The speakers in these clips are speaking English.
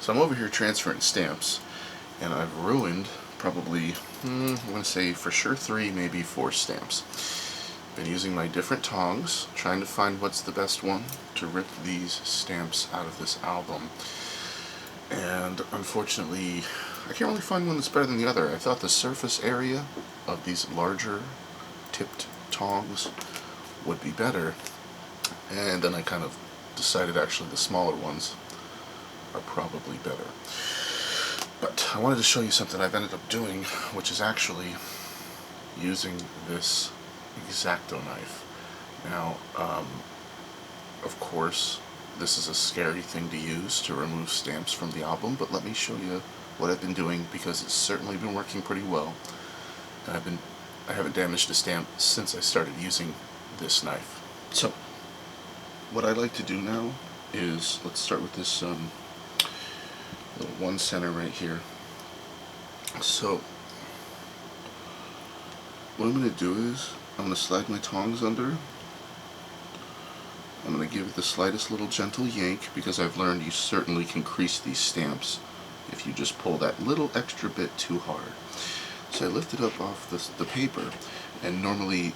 So I'm over here transferring stamps, and I've ruined probably, I'm going to say for sure 3, maybe 4 stamps. Been using my different tongs, trying to find what's the best one to rip these stamps out of this album. And unfortunately, I can't really find one that's better than the other. I thought the surface area of these larger tipped tongs would be better, and then I kind of decided actually the smaller ones are probably better. But I wanted to show you something I've ended up doing, which is actually using this exacto knife. Now, of course, this is a scary thing to use to remove stamps from the album, but let me show you what I've been doing, because it's certainly been working pretty well. And I haven't damaged a stamp since I started using this knife. So, what I like to do now is, let's start with this little 1 center right here. So, what I'm going to do is, I'm going to slide my tongs under. I'm going to give it the slightest little gentle yank, because I've learned you certainly can crease these stamps if you just pull that little extra bit too hard. So I lift it up off the paper, and normally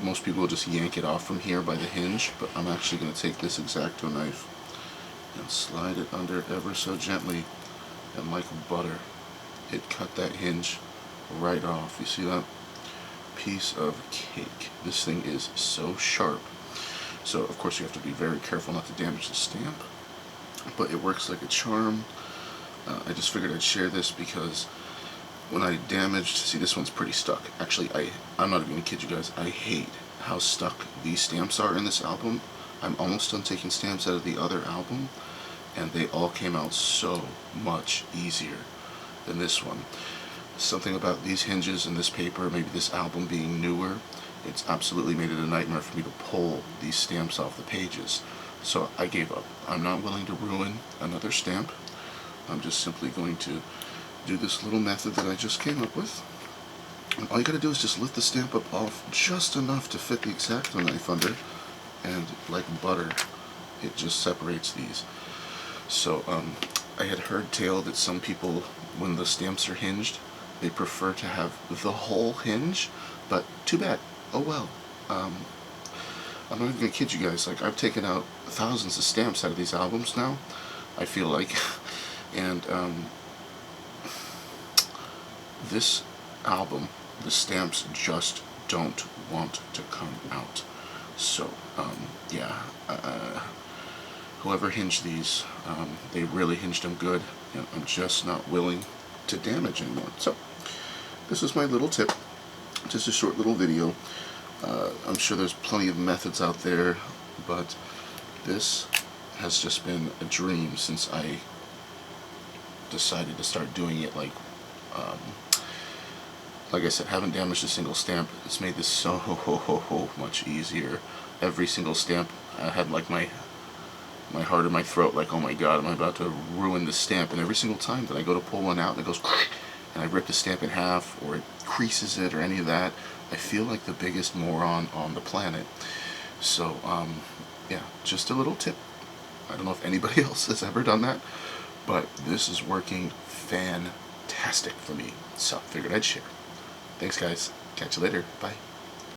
most people will just yank it off from here by the hinge, but I'm actually going to take this exacto knife and slide it under ever so gently, and like butter, it cut that hinge right off. You see that? Piece of cake. This thing is so sharp. So of course you have to be very careful not to damage the stamp, but it works like a charm. I just figured I'd share this because when I damaged, see, this one's pretty stuck. Actually, I'm not even gonna kid you guys, I hate how stuck these stamps are in this album. I'm almost done taking stamps out of the other album, and they all came out so much easier than this one. Something about these hinges and this paper, maybe this album being newer, it's absolutely made it a nightmare for me to pull these stamps off the pages. So I gave up. I'm not willing to ruin another stamp. I'm just simply going to do this little method that I just came up with. And all you gotta do is just lift the stamp up off just enough to fit the exacto knife under, and like butter, it just separates these. So I had heard tale that some people, when the stamps are hinged, they prefer to have the whole hinge, but too bad. Oh well. I'm not even gonna kid you guys, like, I've taken out thousands of stamps out of these albums now, I feel like, and this album, the stamps just don't want to come out. So, yeah, whoever hinged these, they really hinged them good, and I'm just not willing to damage anymore. So, this is my little tip, just a short little video. I'm sure there's plenty of methods out there, but this has just been a dream since I decided to start doing it. Like I said, haven't damaged a single stamp. It's made this so much easier. Every single stamp, I had like my heart in my throat, like, oh my god, am I about to ruin this stamp? And every single time that I go to pull one out and it goes and I rip the stamp in half, or it creases it, or any of that, I feel like the biggest moron on the planet. So, yeah, just a little tip. I don't know if anybody else has ever done that, but this is working fantastic for me. So, figured I'd share. Thanks, guys. Catch you later. Bye.